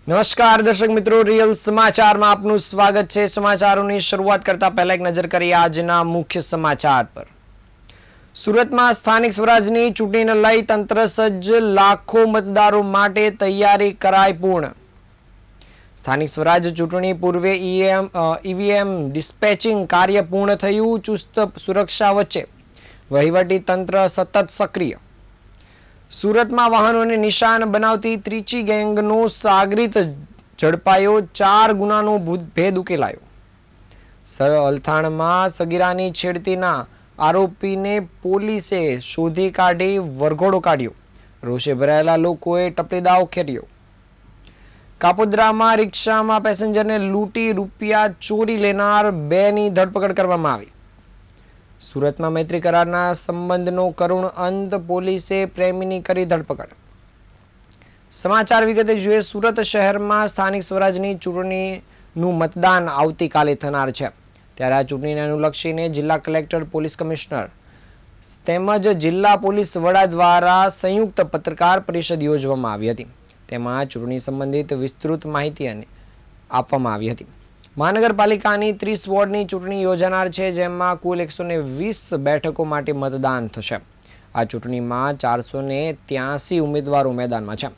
નમસ્કાર દર્શક મિત્રો, રિયલ સમાચારમાં આપનું સ્વાગત છે। સમાચારોની શરૂઆત કરતા પહેલા એક નજર કરીએ આજના મુખ્ય સમાચાર પર। સુરતમાં સ્થાનિક સ્વરાજની ચૂંટણીને લઈ તંત્ર સજ્જ, લાખો મતદારો માટે તૈયારી કરાઈ પૂર્ણ। સ્થાનિક સ્વરાજ ચૂંટણી પૂર્વે ઈવીએમ ડિસ્પેચિંગ કાર્ય પૂર્ણ થયું। ચુસ્ત સુરક્ષા વચ્ચે વહીવટી તંત્ર સતત સક્રિય। સુરતમાં વાહનોને નિશાન બનાવતી ત્રીચી ગેંગનો સાગરીત ઝડપાયો। 4 ગુનાનો ભેદ ઉકેલાયો। અલથાણમાં સગીરાની છેડતીના આરોપીને પોલીસે શોધી કાઢી વરઘોડો કાઢ્યો। રોષે ભરાયેલા લોકોએ ટપલીદાવ ખેર્યો। કાપોદ્રામાં રિક્ષામાં પેસેન્જરને લૂંટી રૂપિયા ચોરી લેનાર 2ની ધરપકડ કરવામાં આવી। સુરતમાં મૈત્રી કરારના સંબંધનો કરુણ અંત, પોલીસે પ્રેમીની કરી ધરપકડ। સમાચાર વિગતે જોઈએ। સુરત શહેરમાં સ્થાનિક સ્વરાજની ચૂંટણીનું મતદાન આવતીકાલે થનાર છે, ત્યારે આ ચૂંટણીને અનુલક્ષીને જિલ્લા કલેક્ટર, પોલીસ કમિશનર તેમજ જિલ્લા પોલીસ વડા દ્વારા સંયુક્ત પત્રકાર પરિષદ યોજવામાં આવી હતી। તેમાં ચૂંટણી સંબંધિત વિસ્તૃત માહિતી આપવામાં આવી હતી। મહાનગરપાલિકાની 30 વોર્ડની ચૂંટણી યોજાનાર છે, જેમાં કુલ 120 બેઠકો માટે મતદાન થશે। આ ચૂંટણીમાં 483 ઉમેદવારો મેદાનમાં છે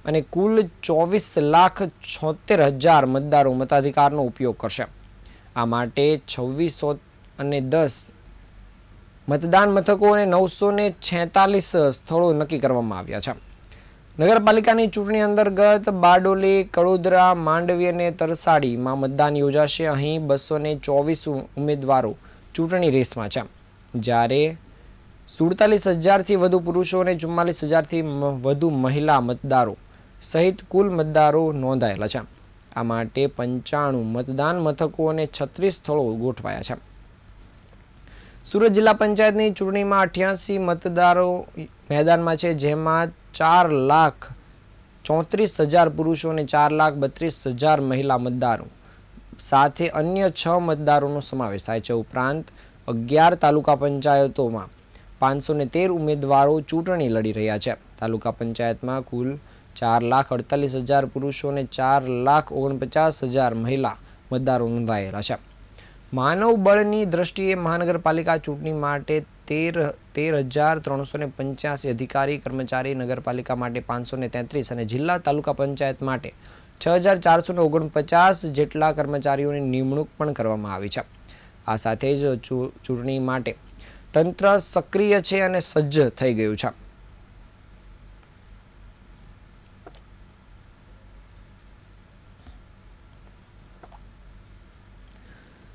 અને કુલ 24,76,000 મતદારો મતાધિકારનો ઉપયોગ કરશે। આ માટે 2610 મતદાન મથકો અને 946 સ્થળો નક્કી કરવામાં આવ્યા છે। નગરપાલિકાની ચૂંટણી અંતર્ગત બારડોલી, કડોદરા, માંડવી અને તરસાડીમાં મતદાન યોજાશે। અહીં 224 ઉમેદવારો ચૂંટણી રેસમાં છે, જ્યારે 47,000થી વધુ પુરુષો અને 44,000થી વધુ મહિલા મતદારો સહિત કુલ મતદારો નોંધાયેલા છે। આ માટે 95 મતદાન મથકો અને 36 સ્થળો ગોઠવાયા છે। સુરત જિલ્લા પંચાયતની ચૂંટણીમાં 88 મતદારો મેદાનમાં છે, જેમાં 4,34,000 પુરુષો અને 4,32,000 મહિલા મતદારો સાથે અન્ય 6 મતદારોનો સમાવેશ થાય છે। ઉપરાંત 11 તાલુકા પંચાયતોમાં 513 ઉમેદવારો ચૂંટણી લડી રહ્યા છે। તાલુકા પંચાયતમાં કુલ 4,48,000 પુરુષો અને 4,49,000 મહિલા મતદારો નોંધાયેલા છે। માનવ બળની દ્રષ્ટિએ મહાનગરપાલિકા ચૂંટણી માટે 13,385 અધિકારી કર્મચારી, નગરપાલિકા માટે 533 અને જિલ્લા તાલુકા પંચાયત માટે 6,449 જેટલા કર્મચારીઓની નિમણૂક પણ કરવામાં આવી છે। આ સાથે જ ચૂંટણી માટે તંત્ર સક્રિય છે અને સજ્જ થઈ ગયું છે।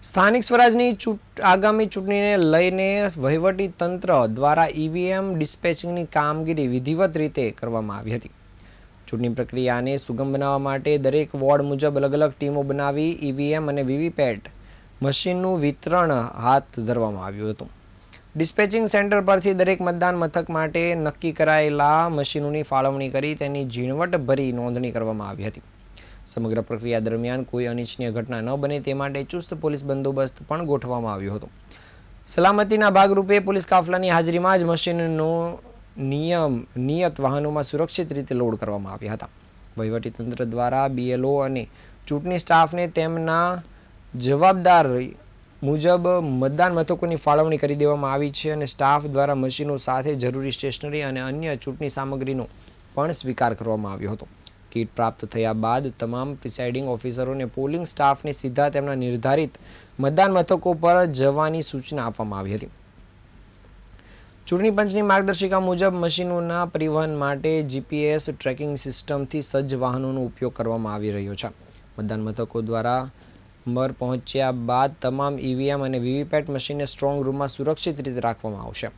સ્થાનિક સ્વરાજની આગામી ચૂંટણીને લઈને વહીવટી તંત્ર દ્વારા ઈવીએમ ડિસ્પેચિંગની કામગીરી વિધિવત રીતે કરવામાં આવી હતી। ચૂંટણી પ્રક્રિયાને સુગમ બનાવવા માટે દરેક વોર્ડ મુજબ અલગ અલગ ટીમો બનાવી ઈવીએમ અને વીવીપેટ મશીનનું વિતરણ હાથ ધરવામાં આવ્યું હતું। ડિસ્પેચિંગ સેન્ટર પરથી દરેક મતદાન મથક માટે નક્કી કરાયેલા મશીનોની ફાળવણી કરી તેની ઝીણવટભરી નોંધણી કરવામાં આવી હતી। સમગ્ર પ્રક્રિયા દરમિયાન કોઈ અનિચ્છનીય ઘટના ન બને તે માટે ચુસ્ત પોલીસ બંદોબસ્ત પણ ગોઠવવામાં આવ્યો હતો। સલામતીના ભાગરૂપે પોલીસ કાફલાની હાજરીમાં જ મશીનનો નિયત વાહનોમાં સુરક્ષિત રીતે લોડ કરવામાં આવ્યા હતા। વહીવટીતંત્ર દ્વારા બીએલઓ અને ચૂંટણી સ્ટાફને તેમના જવાબદારી મુજબ મતદાન મથકોની ફાળવણી કરી દેવામાં આવી છે અને સ્ટાફ દ્વારા મશીનો સાથે જરૂરી સ્ટેશનરી અને અન્ય ચૂંટણી સામગ્રીનો પણ સ્વીકાર કરવામાં આવ્યો હતો। કિટ પ્રાપ્ત થયા બાદ તમામ પ્રિસાઇડિંગ ઓફિસરો અને પોલિંગ સ્ટાફને સીધા તેમના નિર્ધારિત મતદાન મથકો પર જવાની સૂચના આપવામાં આવી હતી। ચૂંટણી પંચની માર્ગદર્શિકા મુજબ મશીનોના પરિવહન માટે જીપીએસ ટ્રેકિંગ સિસ્ટમથી સજ્જ વાહનોનો ઉપયોગ કરવામાં આવી રહ્યો છે। મતદાન મથકો દ્વારા પહોંચ્યા બાદ તમામ ઈવીએમ અને વીવીપેટ મશીનને સ્ટ્રોંગ રૂમમાં સુરક્ષિત રીતે રાખવામાં આવશે।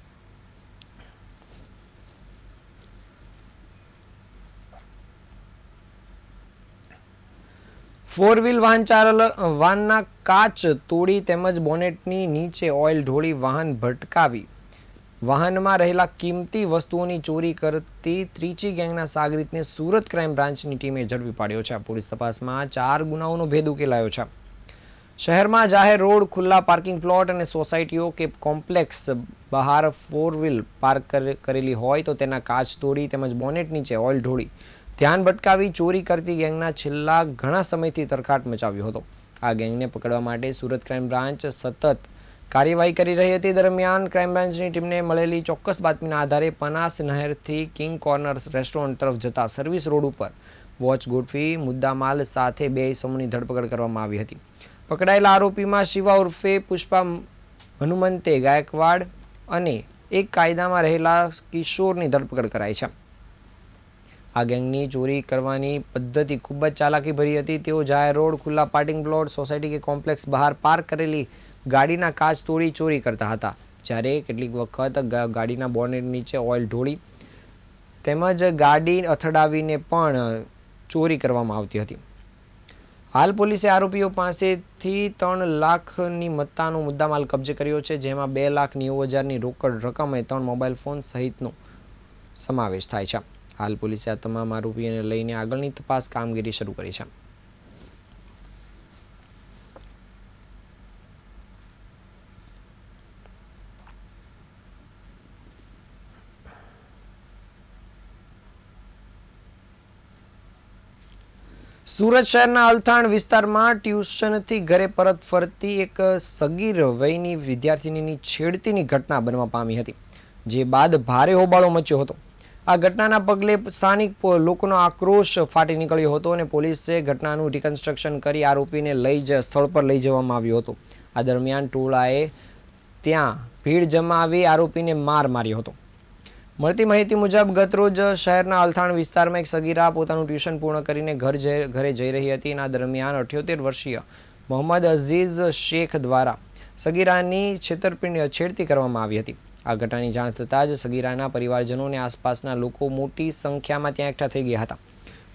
ફોર વ્હીલ વાહનના કાચ તોડી તેમજ બોનેટની નીચે ઓઇલ ઢોળી વાહન ભટકાવી વાહનમાં રહેલા કિંમતી વસ્તુઓની ચોરી કરતી ત્રીચી ગેંગના સાગરીતને સુરત ક્રાઇમ બ્રાન્ચની ટીમે ઝડપી પાડ્યો છે। પોલીસ તપાસમાં 4 ગુનાઓનો ભેદ ઉકેલાયો છે। શહેરમાં જાહેર રોડ, ખુલ્લા પાર્કિંગ પ્લોટ અને સોસાયટીઓ કે કોમ્પ્લેક્સ બહાર ફોર વ્હીલ પાર્ક કરેલી હોય તો તેના કાચ તોડી તેમજ બોનેટ નીચે ઓઇલ ઢોળી ધ્યાન ભટકાવી ચોરી કરતી ગેંગના છેલ્લા ઘણા સમયથી તરખાટ મચાવ્યો હતો. આ ગેંગને પકડવા માટે સુરત ક્રાઇમ બ્રાન્ચ સતત કાર્યવાહી કરી રહી હતી. દરમિયાન ક્રાઇમ બ્રાન્ચની ટીમને મળેલી ચોક્કસ બાતમીના આધારે પનાસ નહેરથી કિંગ કોર્નર રેસ્ટોરન્ટ તરફ જતા સર્વિસ રોડ ઉપર વોચ ગોઠવી મુદ્દામાલ સાથે 2 ઇસમોની ધરપકડ કરવામાં આવી હતી. પકડાયેલા આરોપીમાં શિવા ઉર્ફે પુષ્પા હનુમંતે ગાયકવાડ અને એક કાયદામાં રહેલા કિશોરની ધરપકડ કરાઈ છે. આ ગેંગની ચોરી કરવાની પદ્ધતિ ખૂબ જ ચાલાકીભરી હતી. તેઓ જાહેર રોડ, ખુલ્લા પાર્કિંગ પ્લોટ, સોસાયટી કે કોમ્પ્લેક્સ બહાર પાર્ક કરેલી ગાડીના કાચ તોડી ચોરી કરતા હતા. જ્યારે કેટલીક વખત ગાડીના બોનેટ નીચે ઓઇલ ઢોળી તેમજ ગાડી અથડાવીને પણ ચોરી કરવામાં આવતી હતી. હાલ પોલીસે આરોપીઓ પાસેથી 3 લાખની મત્તાનો મુદ્દામાલ કબજે કર્યો છે, જેમાં 2,90,000ની રોકડ રકમ અને 3 મોબાઈલ ફોન સહિતનો સમાવેશ થાય છે. હાલ પોલીસે આ તમામ આરોપીઓને લઈને આગળની તપાસ કામગીરી શરૂ કરી છે. સુરત શહેરના અલથાણ વિસ્તારમાં ટ્યુશનથી ઘરે પરત ફરતી એક સગીર વયની વિદ્યાર્થિનીની છેડતીની ઘટના બનવા પામી હતી, જે બાદ ભારે હોબાળો મચ્યો હતો. આ ઘટનાના પગલે સ્થાનિક લોકોનો આક્રોશ ફાટી નીકળ્યો હતો અને પોલીસે ઘટનાનું રિકન્સ્ટ્રક્શન કરી આરોપીને સ્થળ પર લઈ જવામાં આવ્યો હતો. આ દરમિયાન ટોળાએ ત્યાં ભીડ જમાવી આરોપીને માર માર્યો હતો. મળતી માહિતી મુજબ ગતરોજ શહેરના અલથાણ વિસ્તારમાં એક સગીરા પોતાનું ટ્યુશન પૂર્ણ કરીને ઘરે જઈ રહી હતી. આ દરમિયાન 78 વર્ષીય મોહમ્મદ અઝીઝ શેખ દ્વારા સગીરાની છેડતી કરવામાં આવી હતી. આ ઘટનાની જાણ થતાં જ સગીરાના પરિવારજનોને આસપાસના લોકો મોટી સંખ્યામાં ત્યાં એકઠા થઈ ગયા હતા.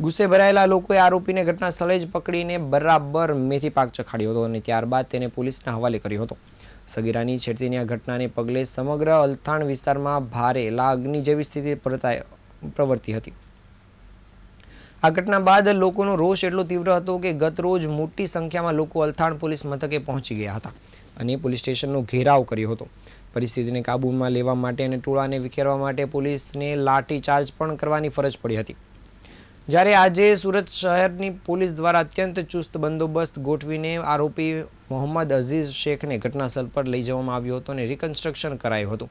ગુસ્સે ભરાયેલા લોકોએ આરોપીને ઘટના સ્થળે જ પકડીને બરાબર મેથી પાક ચખાડ્યો હતો અને ત્યારબાદ તેને પોલીસના હવાલે કર્યો હતો. સગીરાની છેડતીની આ ઘટનાને પગલે સમગ્ર અલથાણ વિસ્તારમાં ભારે લાગણી જેવી સ્થિતિ પ્રવર્તી હતી. આ ઘટના બાદ લોકોનો રોષ એટલો તીવ્ર હતો કે ગત રોજ મોટી સંખ્યામાં લોકો અલથાણ પોલીસ મથકે પહોંચી ગયા હતા અને પોલીસ સ્ટેશનનો ઘેરાવ કર્યો હતો. પરિસ્થિતિને કાબૂમાં લેવા માટે અને ટોળાને વિખેરવા માટે પોલીસને લાઠીચાર્જ પણ કરવાની ફરજ પડી હતી. જ્યારે આજે સુરત શહેરની પોલીસ દ્વારા અત્યંત ચુસ્ત બંદોબસ્ત ગોઠવીને આરોપી મોહમ્મદ અઝીઝ શેખને ઘટનાસ્થળ પર લઈ જવામાં આવ્યો હતો અને રિકન્સ્ટ્રક્શન કરાયું હતું.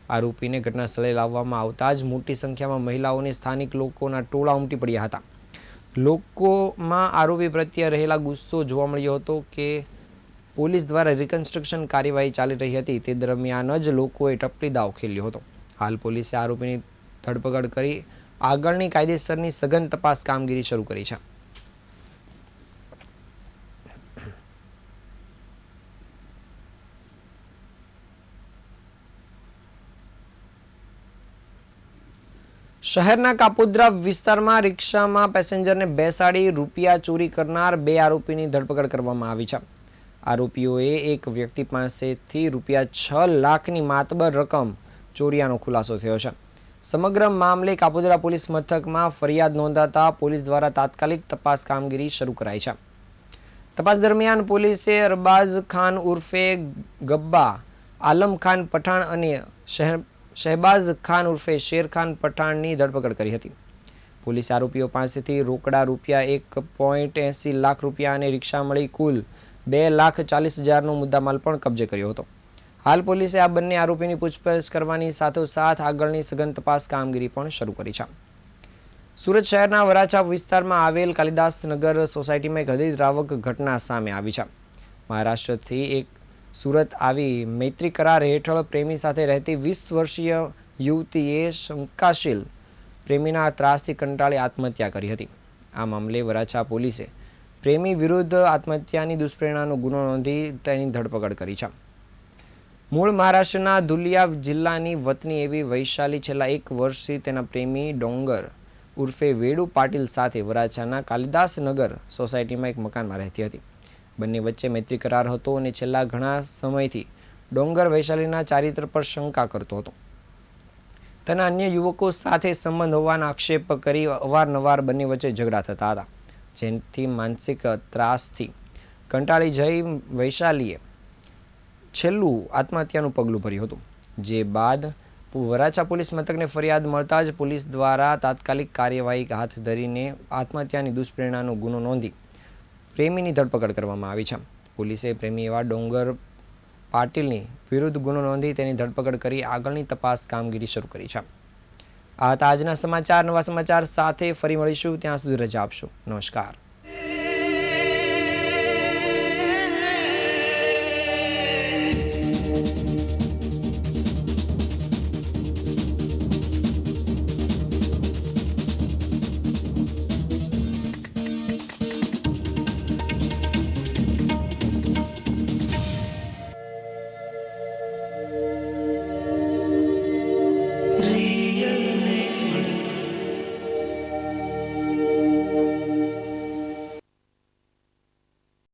આરોપીને ઘટનાસ્થળે લાવવામાં આવતા જ મોટી સંખ્યામાં મહિલાઓ અને સ્થાનિક લોકોના ટોળા ઉમટી પડ્યા હતા. લોકોમાં આરોપી પ્રત્યે રહેલા ગુસ્સો જોવા મળ્યો હતો કે પોલીસ દ્વારા રિકન્સ્ટ્રક્શન કાર્યવાહી ચાલી રહી હતી તે દરમિયાન જ લોકોએ ટપલી દાવ ખેલ્યો હતો. હાલ પોલીસે આરોપીની ધરપકડ કરી આગળની કાયદેસરની સઘન તપાસ કામગીરી શરૂ કરી છે. શહેરના કાપોદ્રા વિસ્તારમાં રિક્ષામાં પેસેન્જરને બેસાડી રૂપિયા ચોરી કરનાર 2 આરોપીની ધરપકડ કરવામાં આવી છે. આરોપીઓએ એક વ્યક્તિ પાસેથી રૂપિયા 6 લાખની માતબર રકમ ચોર્યાનો ખુલાસો થયો છે. સમગ્ર મામલે કાપોદ્રા પોલીસ મથકમાં ફરિયાદ નોંધાતા પોલીસ દ્વારા તાત્કાલિક તપાસ કામગીરી શરૂ કરાઈ છે. તપાસ દરમિયાન પોલીસે અરબાઝ ખાન ઉર્ફે ગબ્બા, આલમ ખાન પઠાણ અને શહેબાઝ ખાન ઉર્ફે શેરખાન પઠાણની ધરપકડ કરી હતી. પોલીસ આરોપીઓ પાસેથી રોકડા રૂપિયા 1.80 લાખ રૂપિયા અને રિક્ષા મળી કુલ 2,40,000નો મુદ્દામાલ પણ કબજે કર્યો હતો. હાલ પોલીસે આ બંને આરોપીની પૂછપરછ કરવાની સાથોસાથ આગળની સઘન તપાસ કામગીરી પણ શરૂ કરી છે. સુરત શહેરના વરાછા વિસ્તારમાં આવેલ કાલિદાસનગર સોસાયટીમાં એક હૃદયદ્રાવક ઘટના સામે આવી છે. મહારાષ્ટ્રથી એક સુરત આવી મૈત્રી કરાર હેઠળ પ્રેમી સાથે રહેતી 20 વર્ષીય યુવતીએ શંકાશીલ પ્રેમીના ત્રાસથી કંટાળી આત્મહત્યા કરી હતી. આ મામલે વરાછા પોલીસે પ્રેમી વિરુદ્ધ આત્મહત્યાની દુષ્પ્રેરણાનો ગુનો નોંધી તેની ધરપકડ કરી છે. મૂળ મહારાષ્ટ્રના ધુલિયા જિલ્લાની વતની એવી વૈશાલી છેલ્લા 1 વર્ષથી તેના પ્રેમી ડોંગર ઉર્ફે વેડુ પાટીલ સાથે વરાછાના કાલિદાસનગર સોસાયટીમાં એક મકાનમાં રહેતી હતી. બંને વચ્ચે મૈત્રી કરાર હતો અને છેલ્લા ઘણા સમયથી ડોંગર વૈશાલીના ચારિત્ર પર શંકા કરતો હતો. તેના અન્ય યુવકો સાથે સંબંધ હોવાના આક્ષેપ કરી અવારનવાર બંને વચ્ચે ઝઘડા થતા હતા, જેથી માનસિક ત્રાસથી કંટાળી જઈ વૈશાલીએ છેલ્લું આત્મહત્યાનું પગલું ભર્યું હતું. જે બાદ વરાછા પોલીસ મથકને ફરિયાદ મળતા જ પોલીસ દ્વારા તાત્કાલિક કાર્યવાહી હાથ ધરીને આત્મહત્યાની દુષ્પ્રેરણાનો ગુનો નોંધી પ્રેમીની ધરપકડ કરવામાં આવી છે. પોલીસે પ્રેમી એવા ડોંગર પાટીલની વિરુદ્ધ ગુનો નોંધી તેની ધરપકડ કરી આગળની તપાસ કામગીરી શરૂ કરી છે. આ હતા આજના સમાચાર. નવા સમાચાર સાથે ફરી મળીશું. ત્યાં સુધી રજા આપશો. નમસ્કાર.